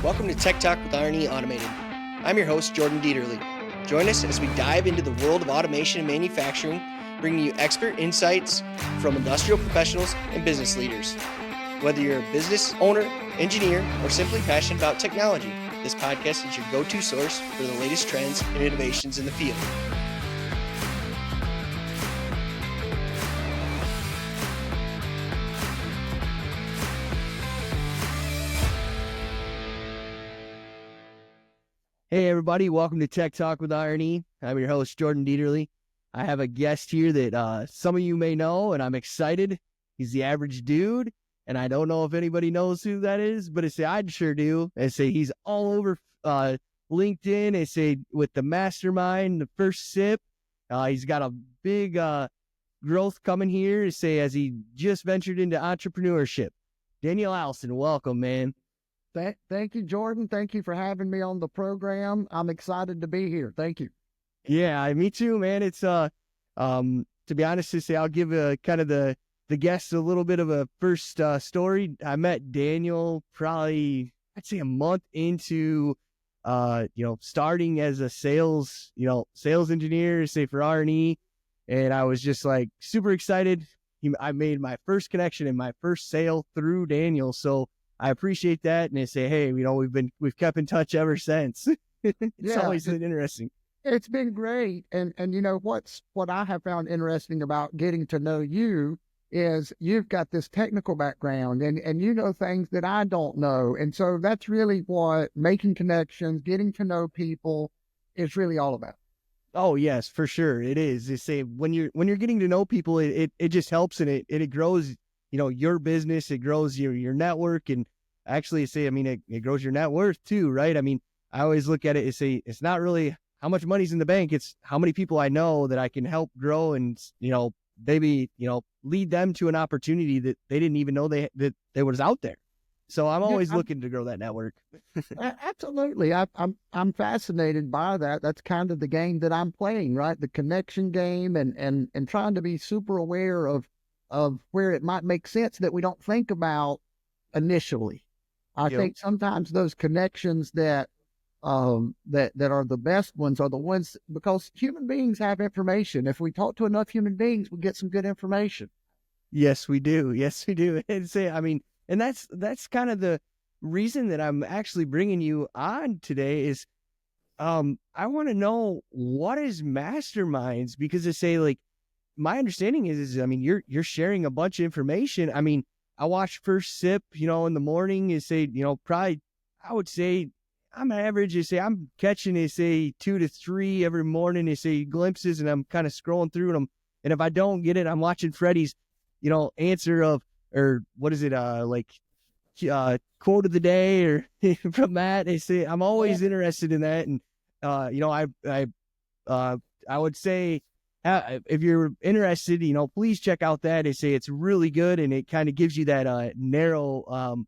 Welcome to Tech Talk with R&E Automated. I'm your host, Jordan Dieterle. Join us as we dive into the world of automation and manufacturing, bringing you expert insights from industrial professionals and business leaders. Whether you're a business owner, engineer, or simply passionate about technology, this podcast is your go-to source for the latest trends and innovations in the field. Hey everybody, welcome to Tech Talk with R&E. I'm your host, Jordan Dieterle. I have a guest here that some of you may know, and I'm excited. He's the average dude, and I don't know if anybody knows who that is, but I sure do. He's all over LinkedIn. With the Mastermind, the first sip. He's got a big growth coming here. As he just ventured into entrepreneurship. Daniel Allison, welcome, man. Thank you, Jordan. Thank you for having me on the program. I'm excited to be here. Thank you. Yeah, me too, man. It's to be honest, I'll give kind of the guests a little bit of a first story. I met Daniel probably I'd say a month into starting as a sales engineer, for R&E, and I was just like super excited. I made my first connection and my first sale through Daniel, so I appreciate that. And they say, hey, we've kept in touch ever since. It's always been interesting. It's been great. And what I have found interesting about getting to know you is you've got this technical background and you know things that I don't know. And so that's really what making connections, getting to know people is really all about. Oh yes, for sure. It is. They say when you're getting to know people, it just helps and it grows, your business, it grows your network, and actually it grows your net worth too, right? I always look at it and say, it's not really how much money's in the bank. It's how many people I know that I can help grow and, maybe, lead them to an opportunity that they didn't even know that was out there. So I'm always looking to grow that network. Absolutely. I'm fascinated by that. That's kind of the game that I'm playing, right? The connection game and trying to be super aware of where it might make sense that we don't think about initially. I think sometimes those connections that are the best ones are the ones, because human beings have information. If we talk to enough human beings, we get some good information. Yes, we do. Yes, we do. And that's kind of the reason that I'm actually bringing you on today is, I want to know, what is Masterminds? Because my understanding is you're sharing a bunch of information. I watch First Sip, in the morning, probably, I would say I'm average, I'm catching, 2 to 3 every morning, glimpses, and I'm kind of scrolling through them. And if I don't get it, I'm watching Freddie's, answer of, or what is it, quote of the day or from that. I'm always interested in that. And, I would say, if you're interested, please check out that. It's really good, and it kind of gives you that narrow,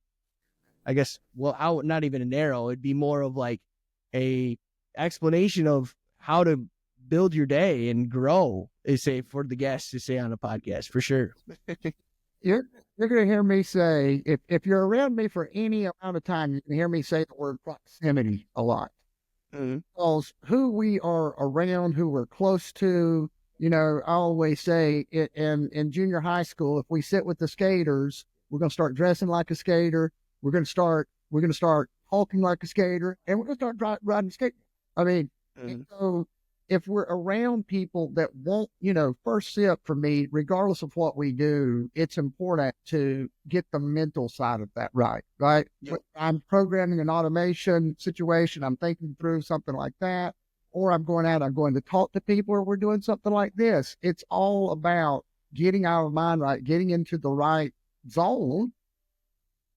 not even a narrow. It'd be more of like a explanation of how to build your day and grow. For the guests to on a podcast, for sure. You're going to hear me say, if you're around me for any amount of time, you can hear me say the word proximity a lot. Mm-hmm. Because who we are around, who we're close to, I always say in junior high school, if we sit with the skaters, we're going to start dressing like a skater. We're going to start talking like a skater, and we're going to start riding skate. Mm-hmm. So if we're around people that won't, First Sip for me, regardless of what we do, it's important to get the mental side of that right? Yep. I'm programming an automation situation. I'm thinking through something like that. Or I'm going to talk to people, or we're doing something like this. It's all about getting our mind right, getting into the right zone,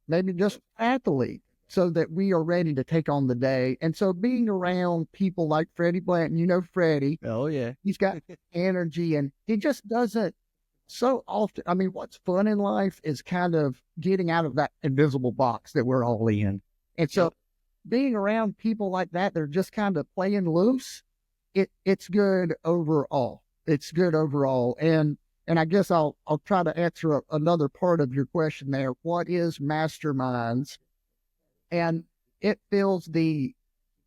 maybe just athlete, so that we are ready to take on the day. And so being around people like Freddie Blanton, Freddie. Oh, yeah. He's got energy, and he just doesn't so often. What's fun in life is kind of getting out of that invisible box that we're all in. And so being around people like that, they're just kind of playing loose. It's good overall. It's good overall. And I guess I'll try to answer another part of your question there. What is Masterminds? And it fills the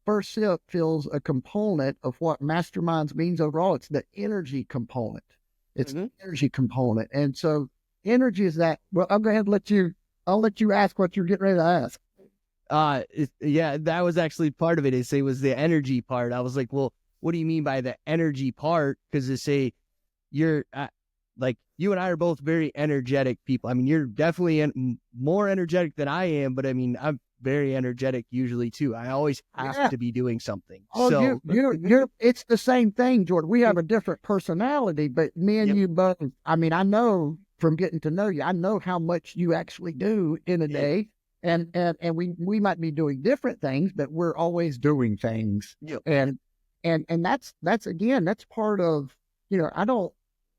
first sip fills a component of what Masterminds means overall. It's the energy component. It's the energy component. And so energy is that. Well, I'll go ahead and I'll let you ask what you're getting ready to ask. Yeah, that was actually part of it. It was the energy part. I was like, well, what do you mean by the energy part? Because they say you're like, you and I are both very energetic people. I mean, you're definitely more energetic than I am, but I mean, I'm very energetic usually too. I always have to be doing something. Oh, so you're it's the same thing, Jordan. We have a different personality, but me and you both, I mean, I know from getting to know you, I know how much you actually do in a day. And we might be doing different things, but we're always doing things. And that's again, that's part of,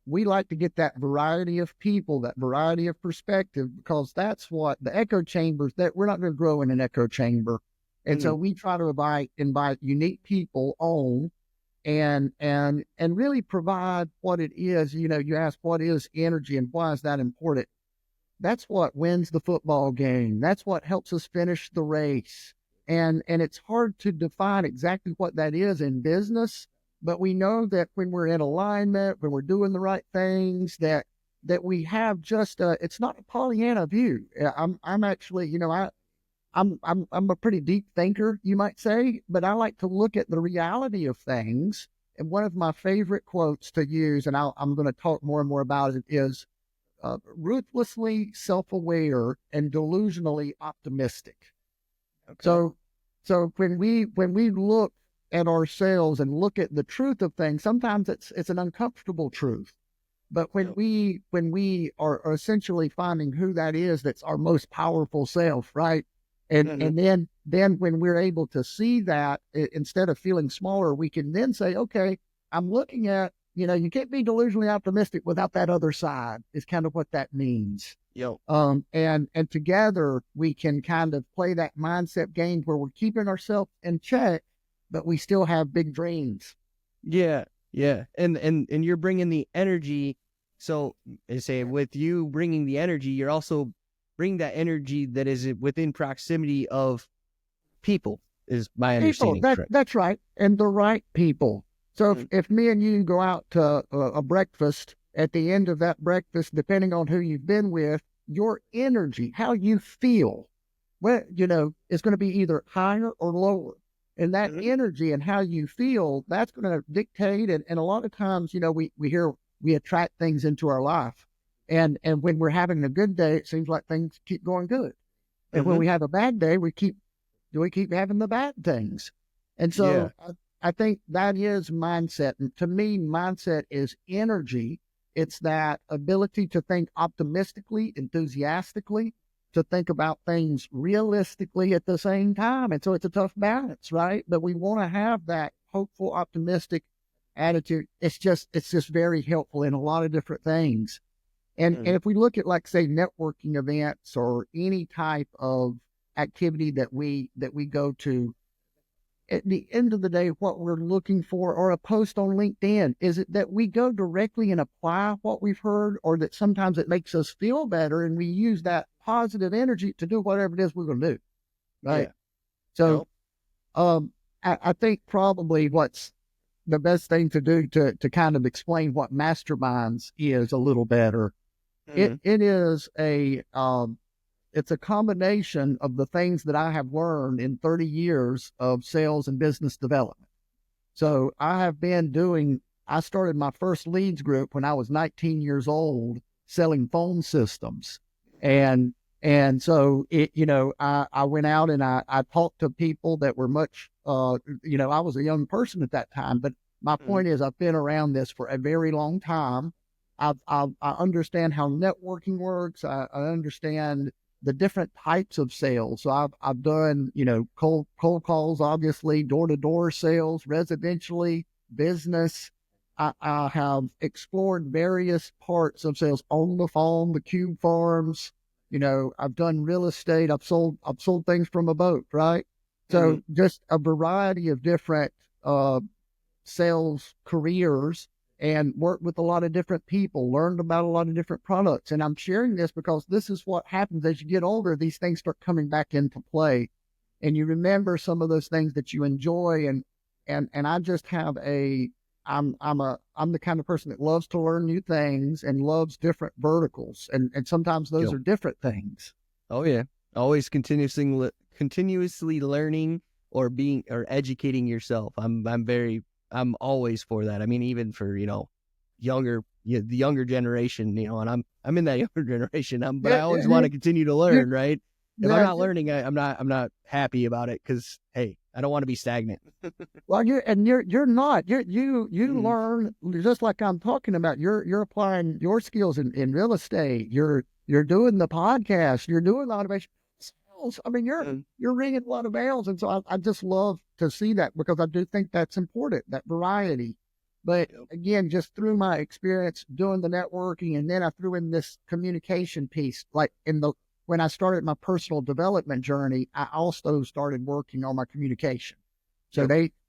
we like to get that variety of people, that variety of perspective, because that's what the echo chambers, that we're not going to grow in an echo chamber. And so we try to invite unique people on and really provide what it is. You ask, what is energy and why is that important? That's what wins the football game. That's what helps us finish the race. And it's hard to define exactly what that is in business, but we know that when we're in alignment, when we're doing the right things, that we have just it's not a Pollyanna view. I'm actually, I'm a pretty deep thinker, you might say, but I like to look at the reality of things. And one of my favorite quotes to use, and I'm going to talk more and more about it, is ruthlessly self-aware and delusionally optimistic. Okay. So when we look at ourselves and look at the truth of things, sometimes it's an uncomfortable truth. But when we are essentially finding who that is, that's our most powerful self, right? And then when we're able to see that, instead of feeling smaller, we can then say, okay, I'm looking at, you can't be delusionally optimistic without that other side, is kind of what that means. And together we can kind of play that mindset game where we're keeping ourselves in check, but we still have big dreams. Yeah. And you're bringing the energy. So I say with you bringing the energy, you're also bringing that energy that is within proximity of people, is my understanding. That's right. And the right people. So if me and you go out to a breakfast, at the end of that breakfast, depending on who you've been with, your energy, how you feel, is going to be either higher or lower. And that energy and how you feel, that's going to dictate. And a lot of times, we attract things into our life. And when we're having a good day, it seems like things keep going good. And when we have a bad day, we keep having the bad things. And so I think that is mindset. And to me, mindset is energy. It's that ability to think optimistically, enthusiastically, to think about things realistically at the same time. And so it's a tough balance, right? But we want to have that hopeful, optimistic attitude. It's just very helpful in a lot of different things. And if we look at, like, say, networking events or any type of activity that we go to, at the end of the day, what we're looking for, or a post on LinkedIn, is it that we go directly and apply what we've heard, or that sometimes it makes us feel better and we use that positive energy to do whatever it is we're going to do, right? So I think probably what's the best thing to do to kind of explain what Masterminds is a little better, it is it's a combination of the things that I have learned in 30 years of sales and business development. So I started my first leads group when I was 19 years old, selling phone systems. And so I went out and I talked to people that were much, I was a young person at that time, but my point is, I've been around this for a very long time. I understand how networking works. I understand the different types of sales. So I've done, cold calls, obviously, door-to-door sales, residentially, business. I have explored various parts of sales on the phone, the cube farms. I've done real estate. I've sold things from a boat, right? So just a variety of different sales careers, and worked with a lot of different people, learned about a lot of different products. And I'm sharing this because this is what happens as you get older. These things start coming back into play. and you remember some of those things that you enjoy. And I just have I'm the kind of person that loves to learn new things and loves different verticals. And sometimes those Yep. are different things. Oh yeah. Always continuously learning or educating yourself. I'm always for that. I mean, even for, the younger generation, and I'm in that younger generation. But I always want to continue to learn, right? If I'm not learning, I'm not happy about it, because, hey, I don't want to be stagnant. Well, you're not. You learn just like I'm talking about. You're applying your skills in real estate. You're doing the podcast. You're doing the automation sales. I mean, you're ringing a lot of bells, and so I just love to see that, because I do think that's important, that variety. But again, just through my experience doing the networking, and then I threw in this communication piece, like when I started my personal development journey, I also started working on my communication. So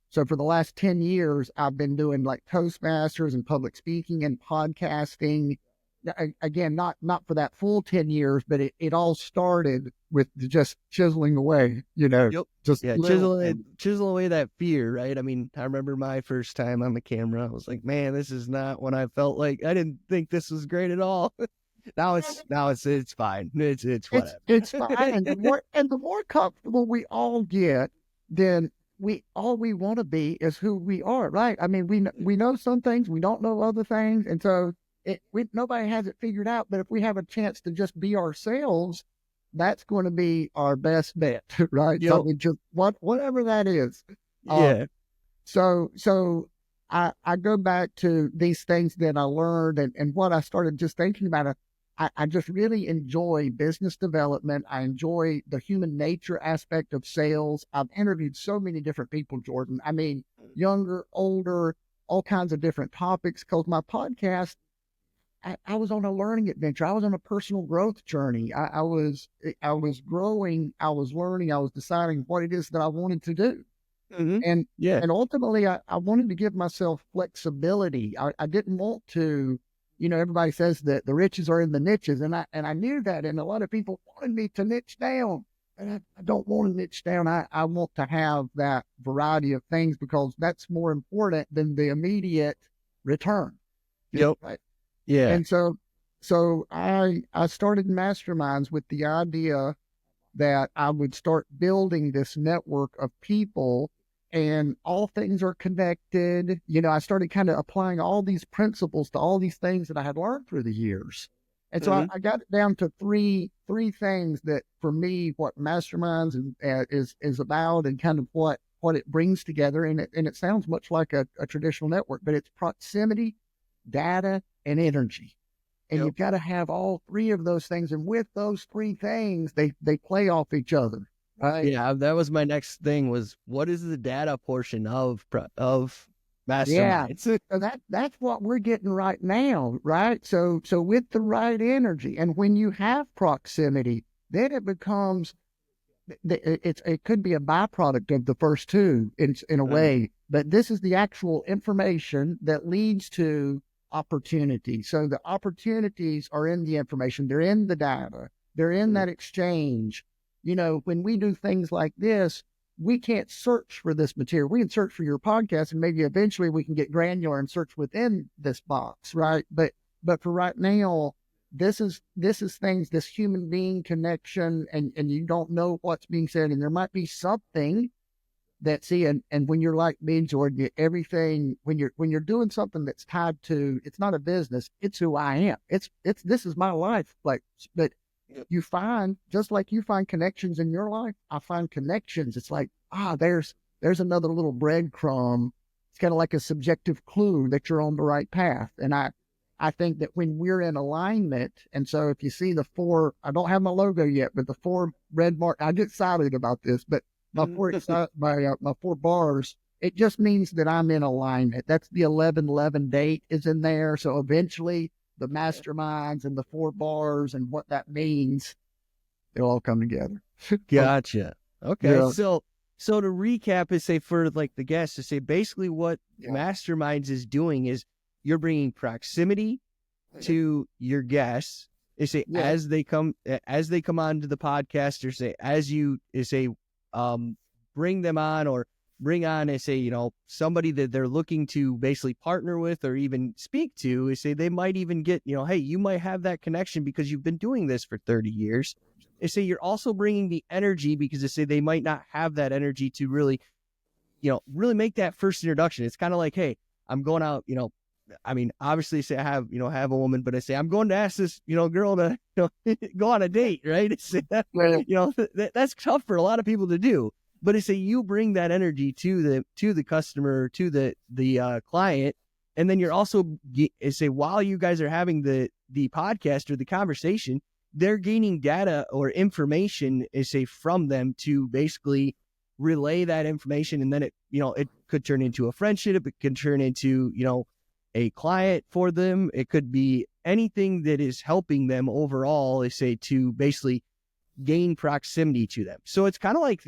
so for the last 10 years, I've been doing like Toastmasters and public speaking and podcasting. Again, not for that full 10 years, but it all started with just chiseling away, just chisel away that fear, right? I mean, I remember my first time on the camera. I was like, man, this is not what I felt like. I didn't think this was great at all. Now it's fine. It's whatever. It's fine. And the more comfortable we all get, then all we want to be is who we are, right? I mean, we know some things, we don't know other things, and so nobody has it figured out. But if we have a chance to just be ourselves, that's going to be our best bet, right? Yep. So we just whatever that is. Yeah. So I go back to these things that I learned, and what I started just thinking about. I just really enjoy business development. I enjoy the human nature aspect of sales. I've interviewed so many different people, Jordan. I mean, younger, older, all kinds of different topics. Because my podcast, I was on a learning adventure. I was on a personal growth journey. I was growing. I was learning. I was deciding what it is that I wanted to do. Mm-hmm. And yeah. Ultimately, I wanted to give myself flexibility. I didn't want to. Everybody says that the riches are in the niches, and I knew that, and a lot of people wanted me to niche down, and I don't want to niche down. I want to have that variety of things, because that's more important than the immediate return. Yep. Right. Yeah. And so I started Masterminds with the idea that I would start building this network of people, and all things are connected. I started kind of applying all these principles to all these things that I had learned through the years. And so I got it down to three things that, for me, what Masterminds is about, and kind of what it brings together. And it sounds much like a traditional network, but it's proximity, data, and energy. And you've got to have all three of those things. And with those three things, they play off each other. Right. Yeah, that was my next thing, was what is the data portion of Masterminds? Yeah, that's what we're getting right now, right? So with the right energy, and when you have proximity, then it becomes it could be a byproduct of the first two in a way, but this is the actual information that leads to opportunity. So the opportunities are in the information, they're in the data, they're in that exchange. When we do things like this, we can't search for this material. We can search for your podcast, and maybe eventually we can get granular and search within this box, right? But for right now, this is things, this human being connection, and you don't know what's being said, and there might be something and when you're like me, Jordan, everything, when you're doing something that's tied to, it's not a business, it's who I am. This is my life. But you find, just like you find connections in your life, I find connections. It's like, there's another little breadcrumb. It's kind of like a subjective clue that you're on the right path. And I think that when we're in alignment, and so if you see the four, I don't have my logo yet, but the four red mark, I get excited about this, but my four bars, it just means that I'm in alignment. That's the 11/11 date is in there. So eventually the masterminds and the 4 bars and what that means, it'll all come together. Gotcha. Okay. Yeah. So to recap, is say for like the guests, to say basically what Masterminds is doing is you're bringing proximity to your guests. They say as they come onto the podcast, or say as you say bring them on, or bring on, I say, somebody that they're looking to basically partner with or even speak to, is say they might even get, hey, you might have that connection because you've been doing this for 30 years. They say you're also bringing the energy, because they say they might not have that energy to really, really make that first introduction. It's kind of like, hey, I'm going out, I mean, obviously say I have, have a woman, but I say, I'm going to ask this, girl to, go on a date, right? It's, that's tough for a lot of people to do. But it's you bring that energy to the customer, to the client, and then you're also while you guys are having the podcast or the conversation, they're gaining data or information from them to basically relay that information, and then it could turn into a friendship. It can turn into a client for them. It could be anything that is helping them overall. To basically gain proximity to them. So it's kind of like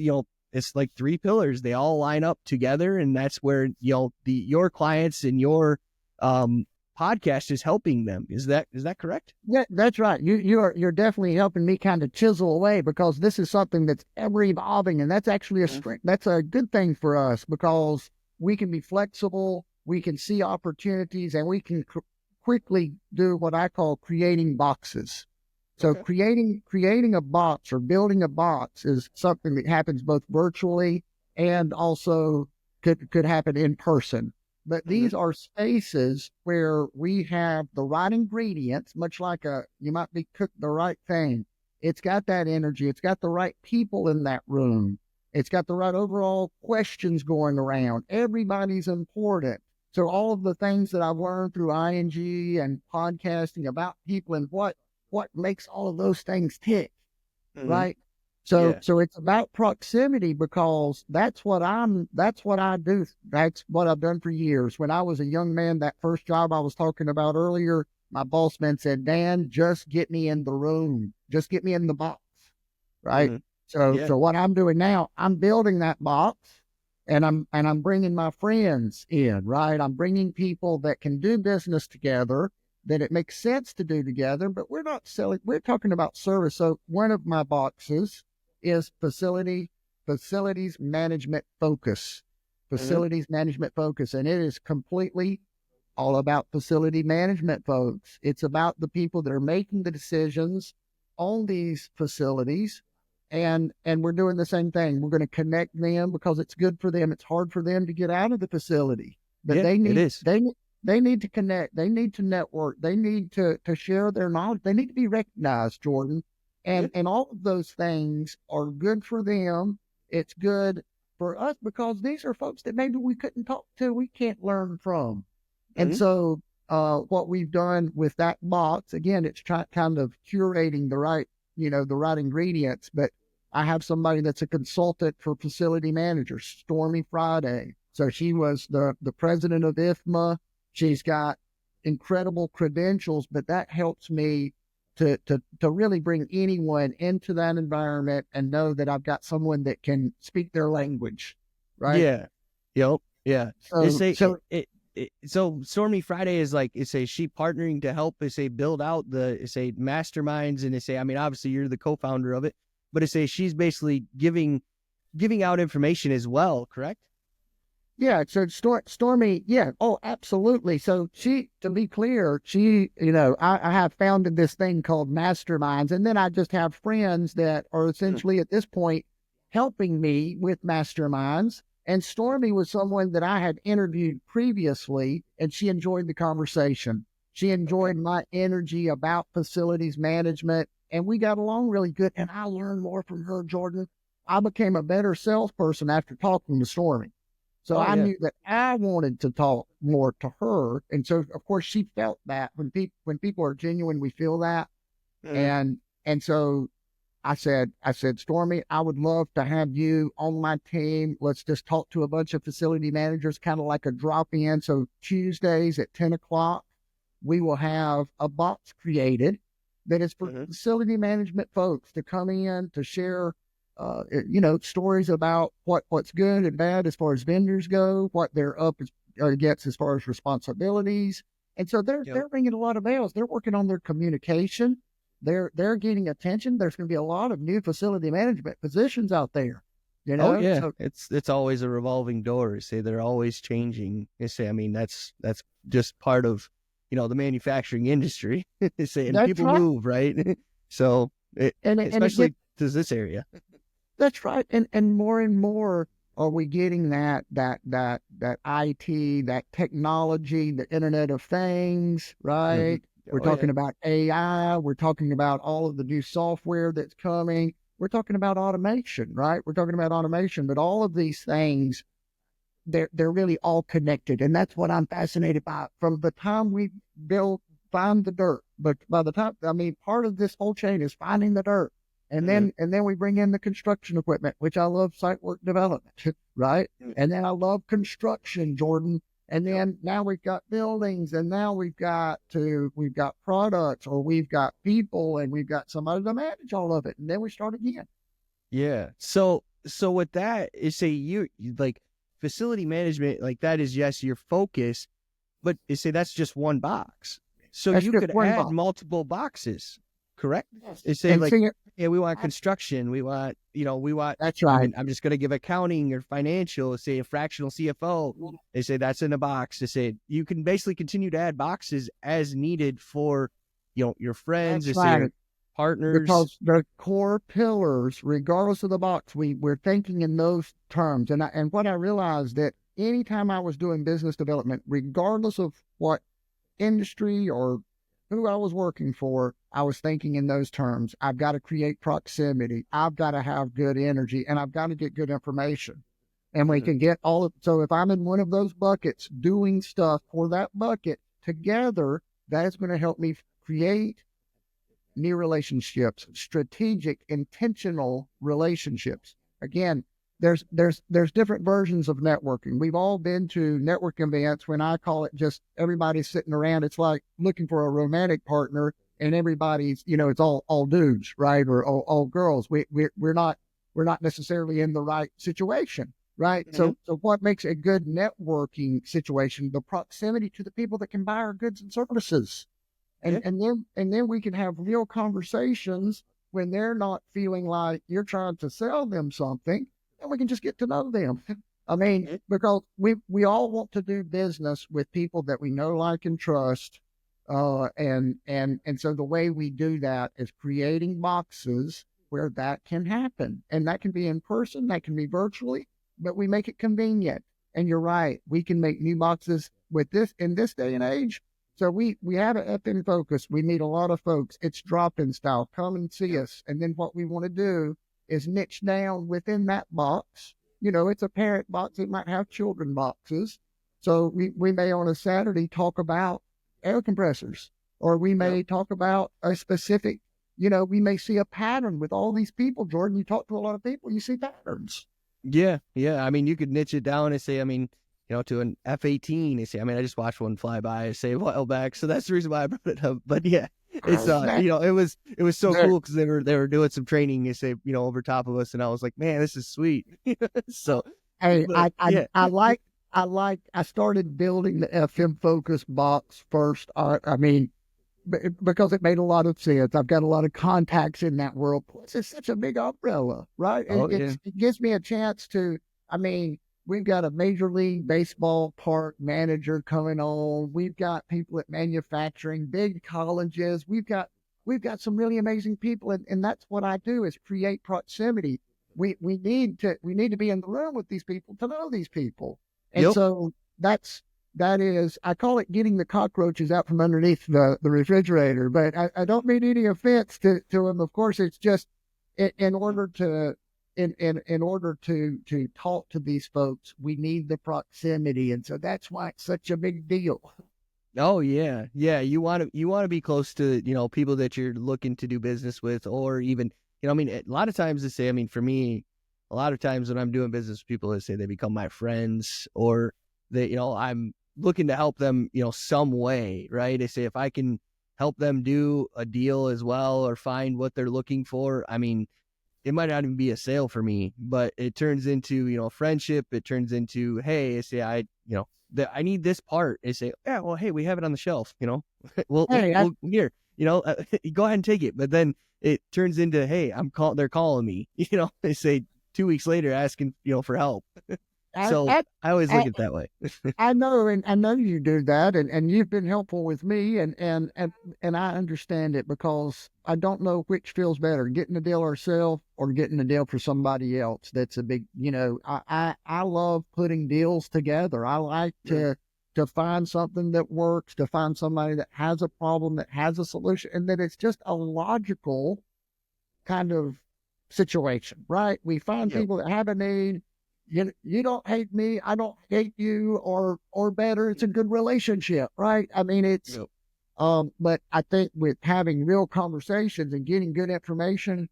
it's like three pillars. They all line up together, and that's where your clients and your podcast is helping them. Is that correct? Yeah, that's right. You're definitely helping me kind of chisel away, because this is something that's ever evolving, and that's actually a strength. That's a good thing for us, because we can be flexible, we can see opportunities, and we can quickly do what I call creating boxes. So creating a box or building a box is something that happens both virtually and also could happen in person. But these are spaces where we have the right ingredients, much like you might be cooking the right thing. It's got that energy. It's got the right people in that room. It's got the right overall questions going around. Everybody's important. So all of the things that I've learned through ING and podcasting about people and what makes all of those things tick, right? So it's about proximity, because that's what I do. That's what I've done for years. When I was a young man, that first job I was talking about earlier, my boss man said, Dan, just get me in the room. Just get me in the box, right? So what I'm doing now, I'm building that box, and I'm bringing my friends in, right? I'm bringing people that can do business together, that it makes sense to do together, but we're not selling, we're talking about service. So one of my boxes is facilities management focus, management focus. And it is completely all about facility management, folks. It's about the people that are making the decisions on these facilities. And we're doing the same thing. We're going to connect them, because it's good for them. It's hard for them to get out of the facility, but they need to connect. They need to network. They need to share their knowledge. They need to be recognized, Jordan. And all of those things are good for them. It's good for us, because these are folks that maybe we couldn't talk to, we can't learn from. And so what we've done with that box, again, it's kind of curating the right ingredients. But I have somebody that's a consultant for facility managers, Stormy Friday. So she was the president of IFMA. She's got incredible credentials, but that helps me to really bring anyone into that environment and know that I've got someone that can speak their language, right? Yeah. Yep. Yeah. So Stormy Friday is like, she partnering to help build out the masterminds, and I mean, obviously you're the co-founder of it, but she's basically giving out information as well, correct? Yeah, so Stormy, yeah, oh, absolutely. So to be clear, I have founded this thing called Masterminds, and then I just have friends that are essentially at this point helping me with Masterminds. And Stormy was someone that I had interviewed previously, and she enjoyed the conversation. She enjoyed my energy about facilities management, and we got along really good. And I learned more from her, Jordan. I became a better salesperson after talking to Stormy. So I knew that I wanted to talk more to her. And so, of course, she felt that when people are genuine, we feel that. And so I said, Stormy, I would love to have you on my team. Let's just talk to a bunch of facility managers, kind of like a drop in. So Tuesdays at 10 o'clock, we will have a box created that is for facility management folks to come in to share stories about what's good and bad as far as vendors go, what they're up against as far as responsibilities. And so they're ringing a lot of bells. They're working on their communication. They're getting attention. There's going to be a lot of new facility management positions out there. Oh yeah, So, it's always a revolving door. Say they're always changing. They say, I mean, that's just part of, the manufacturing industry. They say, and that's people right. move, right? So, And it gets, especially to this area. that's right. And more are we getting that IT, that technology, the Internet of Things, Mhm. right? We're Oh yeah, talking about AI. We're talking about all of the new software that's coming. We're talking about automation, right? We're talking about automation, but all of these things, they're really all connected. And that's what I'm fascinated by. From the time we find the dirt, but by the time, I mean, part of this whole chain is finding the dirt. Mhm. And then we bring in the construction equipment, which I love site work development, right? Mhm. And then I love construction, Jordan. And Yep. then now we've got buildings, and now we've got products, or we've got people, and we've got somebody to manage all of it. And then we start again. Yeah. So with that is say like facility management, like that is yes your focus, but you say that's just one box. So That's you just could one add box. multiple boxes, correct? Yes. They say And like, see, yeah, we want construction, we want. that's I right. mean, I'm just gonna give accounting or financial. Say a fractional CFO. They say that's in a box. They say you can basically continue to add boxes as needed for, your friends. They That's say your right. partners. Because the core pillars, regardless of the box, we're thinking in those terms. And what I realized that anytime I was doing business development, regardless of what industry or who I was working for, I was thinking in those terms. I've got to create proximity. I've got to have good energy, and I've got to get good information. And we Mhm. can get all of, so if I'm in one of those buckets doing stuff for that bucket together, that's going to help me create new relationships, strategic, intentional relationships. Again, there's different versions of networking. We've all been to network events. When I call it just everybody sitting around, it's like looking for a romantic partner, and everybody's, it's all dudes, right, or all girls. We're not necessarily in the right situation, right? Mhm. So what makes a good networking situation? The proximity to the people that can buy our goods and services. Yeah. And then we can have real conversations when they're not feeling like you're trying to sell them something, and we can just get to know them. I mean, Mhm. because we all want to do business with people that we know, like, and trust. And so the way we do that is creating boxes where that can happen. And that can be in person, that can be virtually, but we make it convenient. And you're right, we can make new boxes with this in this day and age. So we have an FM focus. We meet a lot of folks. It's drop-in style. Come and see Yep. us. And then what we want to do is niche down within that box. It's a parent box. It might have children boxes. So we may on a Saturday talk about air compressors, or we Yep. may talk about a specific, we may see a pattern with all these people. Jordan, you talk to a lot of people, you see patterns. Yeah, yeah. I mean, you could niche it down and say, I mean, to an F-18. You say, I mean, I just watched one fly by, say a while back, so that's the reason why I brought it up. But yeah, it's That, it was so there, cool because they were doing some training. You say, over top of us, and I was like, man, this is sweet. So, Hey, but yeah, I started building the FM focus box first. I mean, because it made a lot of sense. I've got a lot of contacts in that world. Plus, it's such a big umbrella, right? oh yeah, It gives me a chance to, I mean, we've got a Major League Baseball park manager coming on. We've got people at manufacturing, big colleges. We've got some really amazing people, and that's what I do is create proximity. We need to be in the room with these people to know these people. And yep. so that is, I call it getting the cockroaches out from underneath the refrigerator, but I don't mean any offense to them. Of course, it's just in order to in order to talk to these folks, we need the proximity, and so that's why it's such a big deal. Oh yeah, yeah. You want to be close to people that you're looking to do business with, or even I mean, a lot of times they say, I mean, for me, a lot of times when I'm doing business with people, they say they become my friends, or that I'm looking to help them some way, right? They say if I can help them do a deal as well or find what they're looking for, I mean, it might not even be a sale for me, but it turns into, friendship. It turns into, hey, I say, I need this part. They say, yeah, well, hey, we have it on the shelf, Hey, we'll here, go ahead and take it. But then it turns into, hey, they're calling me, they say, 2 weeks later asking, for help. I, So I, I always look I, at it that way. I know, and I know you do that, and you've been helpful with me, and I understand it, because I don't know which feels better, getting a deal ourselves or getting a deal for somebody else. That's a big, I love putting deals together. I like to find something that works, to find somebody that has a problem, that has a solution, and that it's just a logical kind of situation, right? We find Yep. people that have a need. You don't hate me, I don't hate you, or better, it's a good relationship, right? I mean, it's Yep. but I think with having real conversations and getting good information,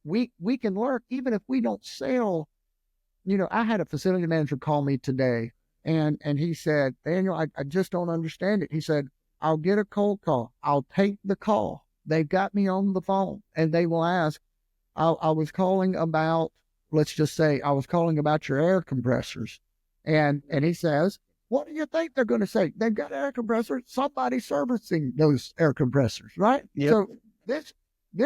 we can learn, even if we don't sell. I had a facility manager call me today, and he said, Daniel, I just don't understand it. He said, I'll get a cold call, I'll take the call, they've got me on the phone, and they will ask, I was calling about, let's just say, I was calling about your air compressors. And he says, what do you think they're going to say? They've got air compressors. Somebody's servicing those air compressors, right? Yep. So this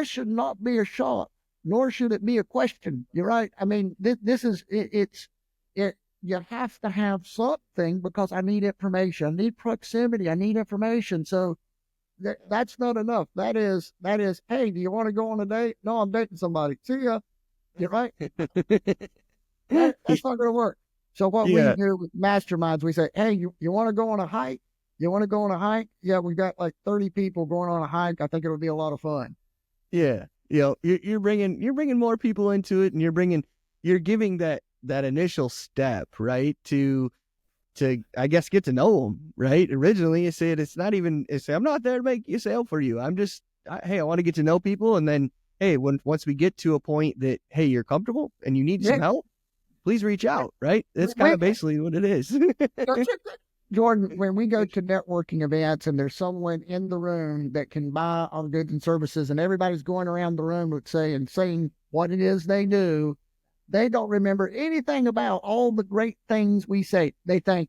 should not be a shock, nor should it be a question. You're right. I mean, this is, you have to have something, because I need information. I need proximity. I need information. So that's not enough. That is, hey, do you want to go on a date? No, I'm dating somebody. See ya. You're right. That's not going to work. So what we do with Masterminds, we say, hey, you want to go on a hike? You want to go on a hike? Yeah, we got like 30 people going on a hike. I think it'll be a lot of fun. Yeah. You're bringing more people into it, and you're giving that initial step, right? To I guess get to know them, right? Originally you said I'm not there to make a sale for you. Hey, I want to get to know people. And then, hey, once we get to a point that, hey, you're comfortable and you need some help, please reach out, right? That's kind of basically what it is. Jordan, when we go to networking events and there's someone in the room that can buy our goods and services, and everybody's going around the room saying what it is they do, they don't remember anything about all the great things we say. They think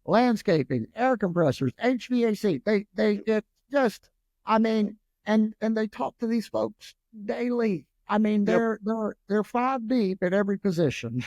landscaping, air compressors, HVAC. They just, I mean, and they talk to these folks daily. I mean, they're 5 deep at every position,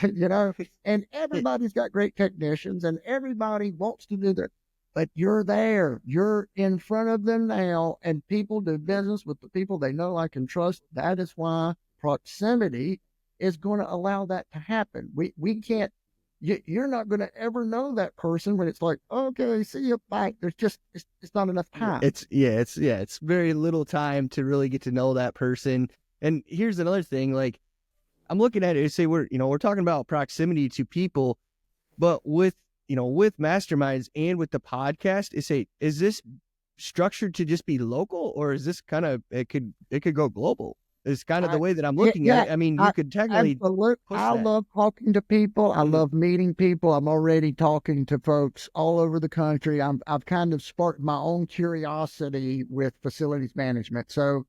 and everybody's got great technicians, and everybody wants to do that. But you're there, you're in front of them now, and people do business with the people they know, like, and trust. That is why proximity is going to allow that to happen. We can't, you're not going to ever know that person when it's like, okay, see you, bye. There's just, it's not enough time. It's very little time to really get to know that person. And here's another thing, like, I'm looking at it and say, we're talking about proximity to people, but with Masterminds and with the podcast, is this structured to just be local, or is this kind of, it could go global? It's kind of the way that I'm looking at it. I mean, you could technically push I that. love talking to people. I love meeting people. I'm already talking to folks all over the country. I've kind of sparked my own curiosity with facilities management. So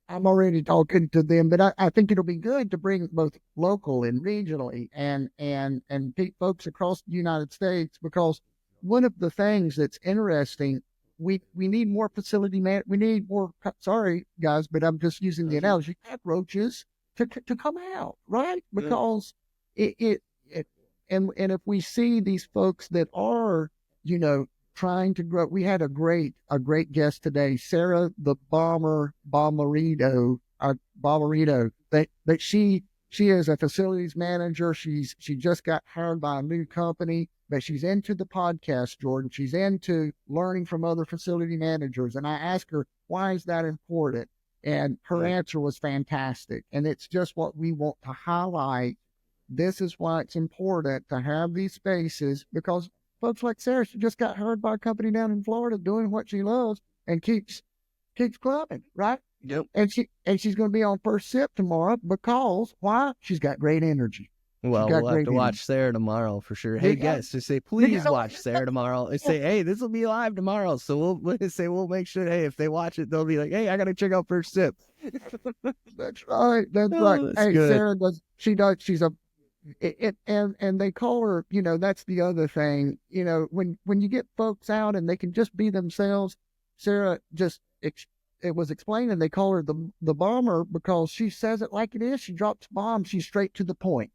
I'm already talking to them, but I think it'll be good to bring both local and regionally and folks across the United States, because one of the things that's interesting, we need more facility we need more, sorry guys, but I'm just using the analogy, cockroaches to come out, right? Because and if we see these folks that are, trying to grow. We had a great guest today, Sarah the Bomberito. That she is a facilities manager. She just got hired by a new company, but she's into the podcast, Jordan. She's into learning from other facility managers. And I asked her, why is that important? And her answer was fantastic. And it's just what we want to highlight. This is why it's important to have these spaces, because folks like Sarah, she just got hired by a company down in Florida doing what she loves and keeps clubbing, right? Yep. And she's going to be on First Sip tomorrow, because why? She's got great energy. Well, we'll have to watch Sarah tomorrow for sure. Hey, guests, just say, please watch Sarah tomorrow. And say, hey, this will be live tomorrow. So we'll make sure, hey, if they watch it, they'll be like, hey, I got to check out First Sip. That's right. That's right. That's hey, good. Sarah she's a, and they call her, that's the other thing, when you get folks out and they can just be themselves, Sarah just it was explaining, they call her the bomber because she says it like it is. She drops bombs. She's straight to the point,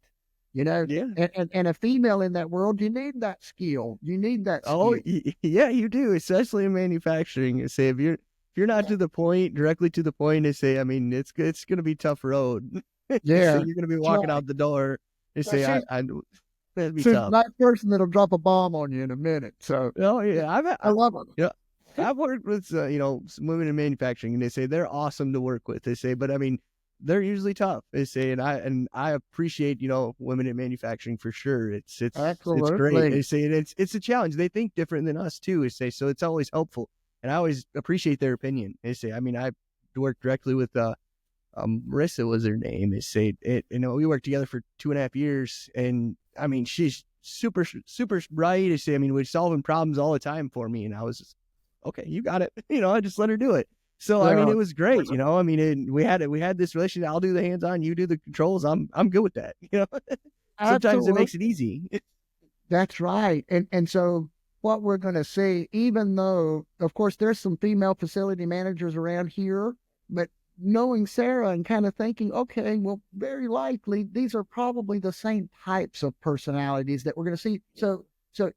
you know. Yeah. And a female in that world, you need that skill. You need that Oh, skill. yeah, you do, especially in manufacturing. You say if you're not to the point, directly to the point, they say, I mean, it's going to be tough road. Yeah, So you're going to be that's walking right. out the door. They So say, that'd be she's tough. that person that'll drop a bomb on you in a minute. So Oh yeah, I love her. yeah, I've worked with some women in manufacturing, and they say they're awesome to work with. They say, but I mean, they're usually tough. They say, and I appreciate women in manufacturing for sure. It's great. They Absolutely. say it's a challenge. They think different than us too. They say so it's always helpful, and I always appreciate their opinion. They say, I mean, I worked directly with Marissa was her name. They say we worked together for 2.5 years, and I mean, she's super bright. They say, I mean, we're solving problems all the time for me, and I was just, okay, you got it. I just let her do it. So I mean, Yeah. it was great. I mean, we had this relationship. I'll do the hands-on, you do the controls. I'm good with that. Sometimes it Absolutely. makes it easy. That's right. And so what we're going to see, even though, of course, there's some female facility managers around here, but knowing Sarah and kind of thinking, okay, well, very likely these are probably the same types of personalities that we're going to see. So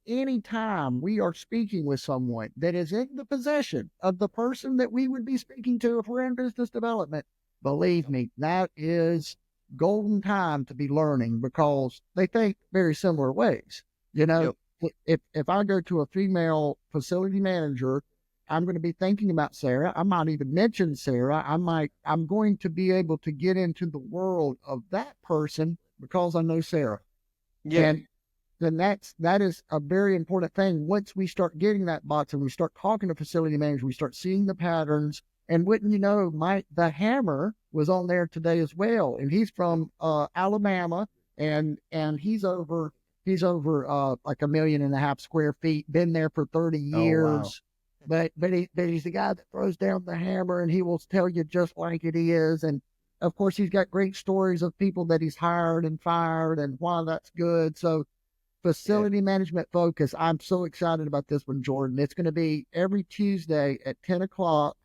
anytime we are speaking with someone that is in the possession of the person that we would be speaking to if we're in business development, believe me, that is golden time to be learning because they think very similar ways. You know, Yep. if I go to a female facility manager, I'm going to be thinking about Sarah. I might even mention Sarah. I'm going to be able to get into the world of that person because I know Sarah. Yeah. And then that is a very important thing. Once we start getting that box and we start talking to facility managers, we start seeing the patterns. And wouldn't you know, the hammer was on there today as well. And he's from Alabama, and he's over like 1.5 million square feet, been there for 30 Oh wow. years. But he's the guy that throws down the hammer, and he will tell you just like it is. And of course, he's got great stories of people that he's hired and fired and why that's good. So Yeah. facility management focus. I'm so excited about this one, Jordan. It's going to be every Tuesday at 10 o'clock.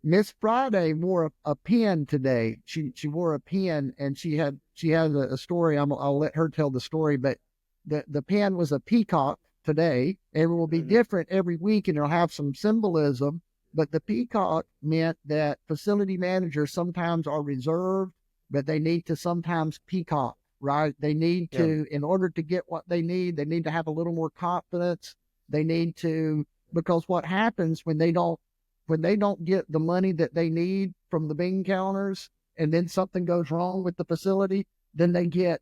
Miss Friday wore a pin today. She wore a pin, and she has a story. I'll let her tell the story, but the pin was a peacock today. It will be different every week, and it'll have some symbolism. But the peacock meant that facility managers sometimes are reserved, but they need to sometimes peacock, right? They need Yeah. to, in order to get what they need to have a little more confidence. They need to, because what happens when they don't get the money that they need from the bean counters, and then something goes wrong with the facility, then they get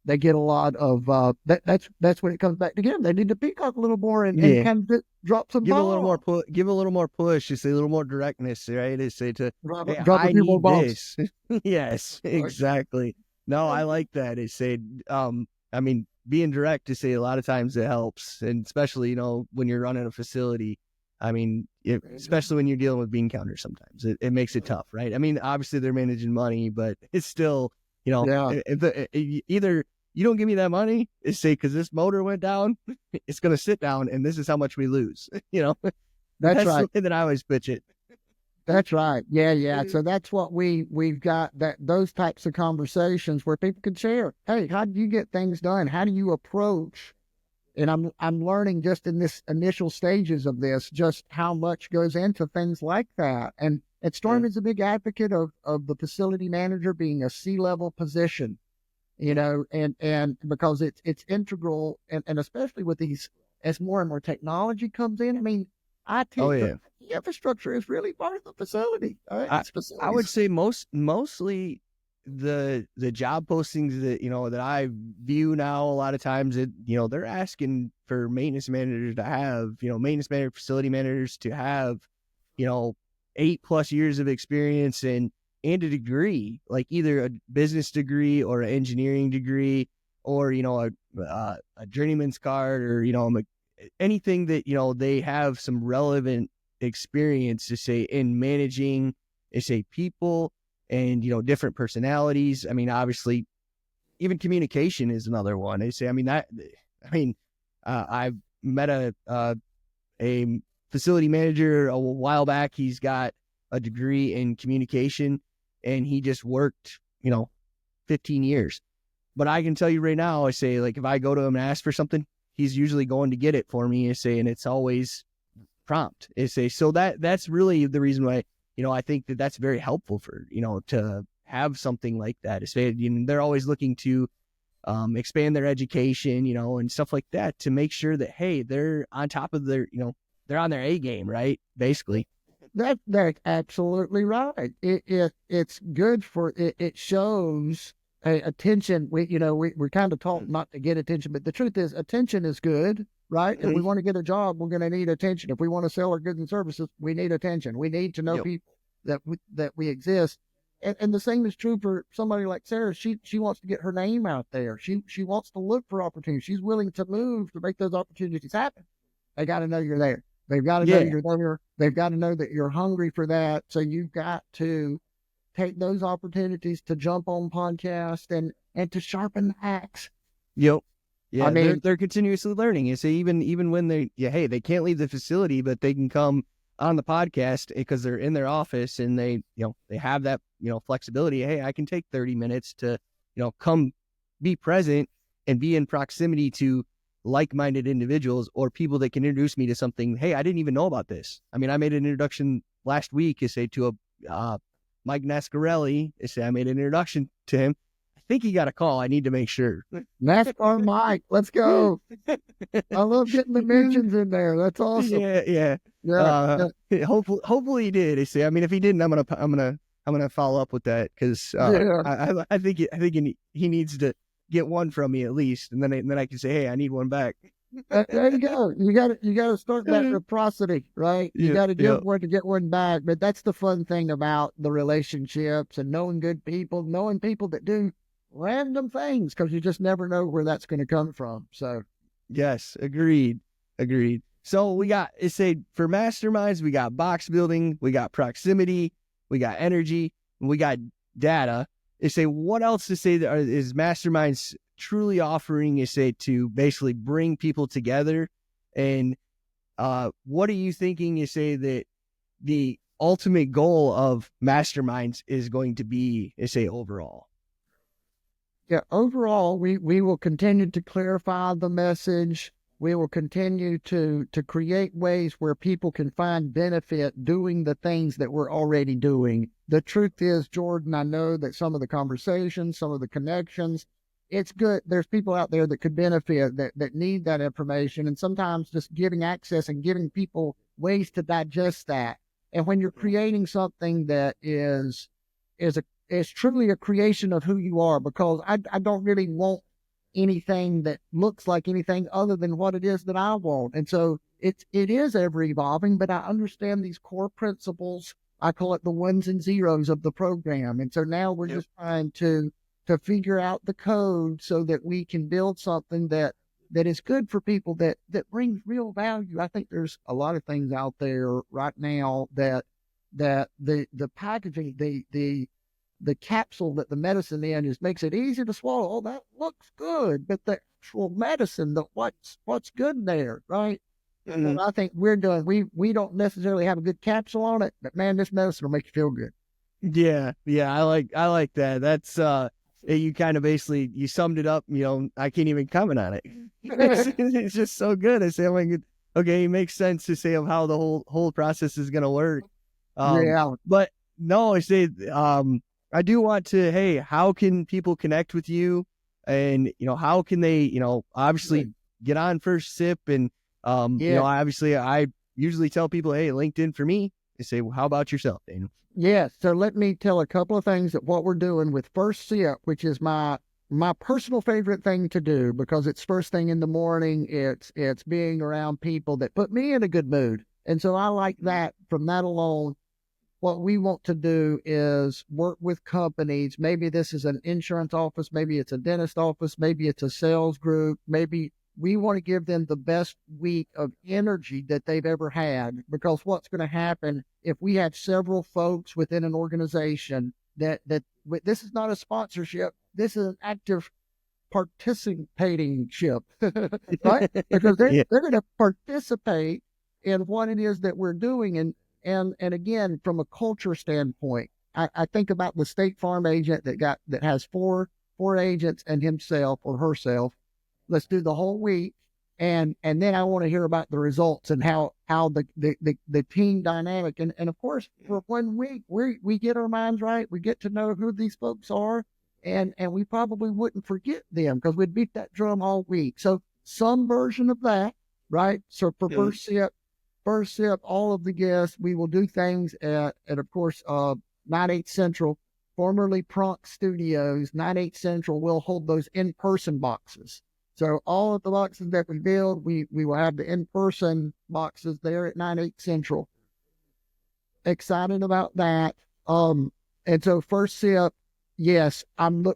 a lot of that's when it comes back together. They need to peacock a little more and Yeah. kind of drop some Give a little more bombs, give a little more push. You say a little more directness, right? They say hey, drop a I few more need bombs. this. Yes, Right? exactly. No, I like that. They say, I mean, being direct to say a lot of times it helps, and especially when you're running a facility. I mean, especially when you're dealing with bean counters, sometimes it makes it tough, right? I mean, obviously they're managing money, but it's still, Yeah, either you don't give me that money, it's say because this motor went down, it's going to sit down, and this is how much we lose. that's That's the right. way that I always pitch it. That's right. Yeah, yeah. So that's what we've got, that those types of conversations where people can share. Hey, how do you get things done? How do you approach? And I'm learning just in this initial stages of this just how much goes into things like that. And Yeah. Storm is a big advocate of the facility manager being a C-level position, and because it's integral, and especially with these, as more and more technology comes in. I mean, Oh IT, the yeah. infrastructure is really part of the facility. All right, I it's I would facilities. say mostly the job postings that that I view now a lot of times they're asking for maintenance managers to have maintenance manager, facility managers to have 8+ years of experience and a degree, like either a business degree or an engineering degree, or a journeyman's card, or anything that they have some relevant experience to say in managing, say, people and different personalities. I mean, obviously even communication is another one. They say, I mean, I've met a facility manager a while back. He's got a degree in communication, and he just worked, 15 years. But I can tell you right now, I say, like, if I go to him and ask for something, he's usually going to get it for me, I say, and it's always prompt. I say, so that's really the reason why, I think that's very helpful for, to have something like that. I say, they're always looking to expand their education, and stuff like that, to make sure that, hey, they're on top of their, they're on their A game, right? Basically. That's absolutely right. It's good for it. It shows attention. We're kind of taught not to get attention, but the truth is attention is good, right? If we want to get a job, we're going to need attention. If we want to sell our goods and services, we need attention. We need to know people that we exist. And the same is true for somebody like Sarah. She wants to get her name out there. She wants to look for opportunities. She's willing to move to make those opportunities happen. They got to know you're there. They've got to know you're there. They've got to know that you're hungry for that. So you've got to take those opportunities to jump on podcasts and to sharpen the axe. Yep. Yeah, I mean, they're continuously learning. You see, even when they can't leave the facility, but they can come on the podcast because they're in their office and they have that, flexibility. Hey, I can take 30 minutes to, come be present and be in proximity to like-minded individuals or people that can introduce me to something. Hey, I didn't even know about this. I mean, I made an introduction last week, to a Mike Nascarelli. I made an introduction to him. I think he got a call. I need to make sure. NASCAR Mike, let's go. I love getting the mentions in there. That's awesome. Yeah. Hopefully he did. I mean, if he didn't, I'm gonna follow up with that because I think he needs to get one from me at least, and then I can say, hey, I need one back. There you go. You got to start that reciprocity, right? You got to give one to get one back. But that's the fun thing about the relationships and knowing good people, knowing people that do random things, because you just never know where that's going to come from. So, yes, agreed. So we got for masterminds, we got box building, we got proximity, we got energy, and we got data. What else is masterminds truly offering, to basically bring people together? And what are you thinking, that the ultimate goal of masterminds is going to be, overall? Yeah, overall, we will continue to clarify the message. We will continue to create ways where people can find benefit doing the things that we're already doing. The truth is, Jordan, I know that some of the conversations, some of the connections, it's good. There's people out there that could benefit, that need that information. And sometimes just giving access and giving people ways to digest that. And when you're creating something that is truly a creation of who you are, because I don't really want anything that looks like anything other than what it is that I want. And so it is ever evolving, but I understand these core principles. I call it the ones and zeros of the program. And so now we're just trying to figure out the code so that we can build something that is good for people, that brings real value. I think there's a lot of things out there right now that the packaging, the capsule that the medicine in makes it easy to swallow. Oh, that looks good, but the actual medicine, what's good there, right? Mm-hmm. And I think we're doing. We don't necessarily have a good capsule on it, but man, this medicine will make you feel good. Yeah, I like that. That's you kind of basically you summed it up. I can't even comment on it. It's just so good. I say, okay, it makes sense to say of how the whole process is gonna work. But no, I do want to, hey, how can people connect with you? And, how can they, obviously get on First Sip? And, obviously I usually tell people, hey, LinkedIn for me. They say, well, how about yourself, Daniel? Yeah. So let me tell a couple of things that what we're doing with First Sip, which is my personal favorite thing to do, because it's first thing in the morning. It's being around people that put me in a good mood. And so I like that. From that alone, what we want to do is work with companies. Maybe this is an insurance office. Maybe it's a dentist office. Maybe it's a sales group. Maybe we want to give them the best week of energy that they've ever had. Because what's going to happen if we have several folks within an organization that this is not a sponsorship. This is an active participating ship, right? Because they're going to participate in what it is that we're doing. and again, from a culture standpoint, I think about the State Farm agent that has four agents and himself or herself. Let's do the whole week. And then I want to hear about the results and how the team dynamic. And of course, for 1 week, we get our minds right. We get to know who these folks are, and we probably wouldn't forget them because we'd beat that drum all week. So some version of that, right? So for first sip, all of the guests, we will do things at of course, 9/8 Central, formerly Pronk Studios, 9/8 Central. We'll hold those in-person boxes. So all of the boxes that we build, we will have the in-person boxes there at 9/8 Central. Excited about that. And so first sip, yes,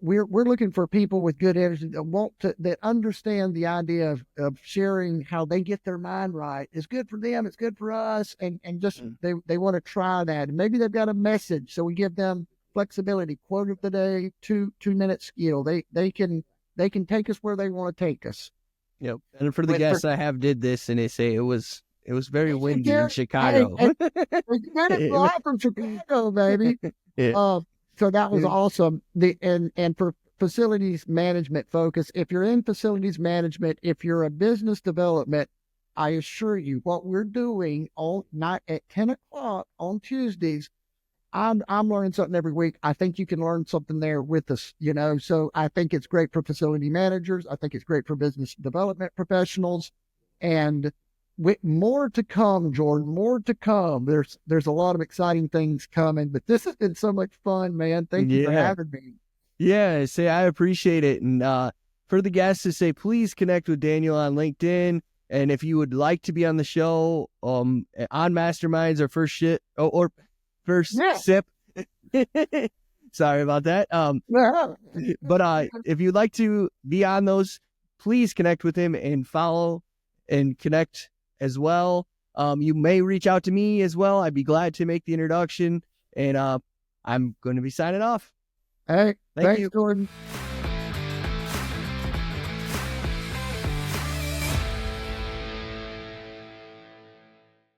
we're looking for people with good energy that understand the idea of sharing how they get their mind right. It's good for them, it's good for us, and just they want to try that. And maybe they've got a message, so we give them flexibility. Quote of the day, 2-minute skill. They can take us where they want to take us. Yep. And for the guests, I have did this, and they say it was very windy in Chicago. We got it live from Chicago, baby. Yeah. So that was awesome. And for facilities management focus, if you're in facilities management, if you're a business development, I assure you, what we're doing at 10 o'clock on Tuesdays, I'm learning something every week. I think you can learn something there with us, so I think it's great for facility managers. I think it's great for business development professionals, and with more to come, Jordan, more to come. There's a lot of exciting things coming, but this has been so much fun, man. Thank you for having me. Yeah, I appreciate it. And for the guests to please connect with Daniel on LinkedIn. And if you would like to be on the show, on Masterminds or first sip. Sorry about that. But if you'd like to be on those, please connect with him and follow and connect as well. You may reach out to me as well. I'd be glad to make the introduction. And I'm going to be signing off. Hey, thanks, Jordan.